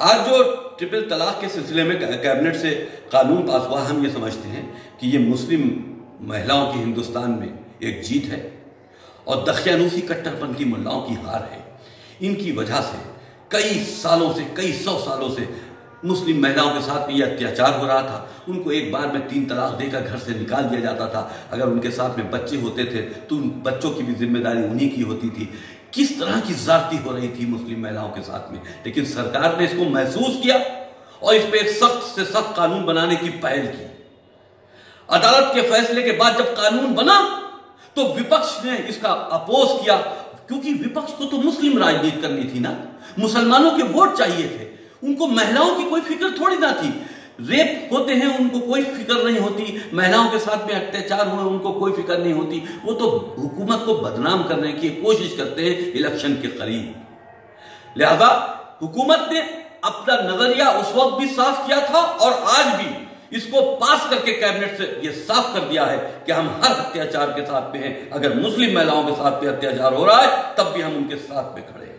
आज जो ट्रिपल तलाक के सिलसिले में कैबिनेट से कानून पास हुआ, हम ये समझते हैं कि ये मुस्लिम महिलाओं की हिंदुस्तान में एक जीत है और दखियानूसी कट्टरपंथी मुल्लाओं की हार है। इनकी वजह से कई सालों से, कई 100 सालों से मुस्लिम महिलाओं के साथ ये अत्याचार हो रहा था। उनको एक बार में 3 तलाक देकर घर से निकाल दिया जाता था। अगर उनके साथ में बच्चे होते थे तो उन बच्चों की भी जिम्मेदारी उन्हीं की होती थी। किस तरह की ज्यादती हो रही थी मुस्लिम महिलाओं के साथ में, लेकिन सरकार ने इसको महसूस किया और इस पर एक सख्त से सख्त कानून बनाने की पहल की। अदालत के फैसले के बाद जब कानून बना तो विपक्ष ने इसका अपोज किया, क्योंकि विपक्ष को तो मुस्लिम राजनीति करनी थी ना, मुसलमानों के वोट चाहिए थे। उनको महिलाओं की कोई फिक्र थोड़ी ना थी। रेप होते हैं उनको कोई फिक्र नहीं होती, महिलाओं के साथ में अत्याचार हुए उनको कोई फिक्र नहीं होती। वो तो हुकूमत को बदनाम करने की कोशिश करते हैं इलेक्शन के करीब। लिहाजा हुकूमत ने अपना नजरिया उस वक्त भी साफ किया था और आज भी इसको पास करके कैबिनेट से ये साफ कर दिया है कि हम हर अत्याचार के साथ में हैं। अगर मुस्लिम महिलाओं के साथ में अत्याचार हो रहा है तब भी हम उनके साथ में खड़े हैं।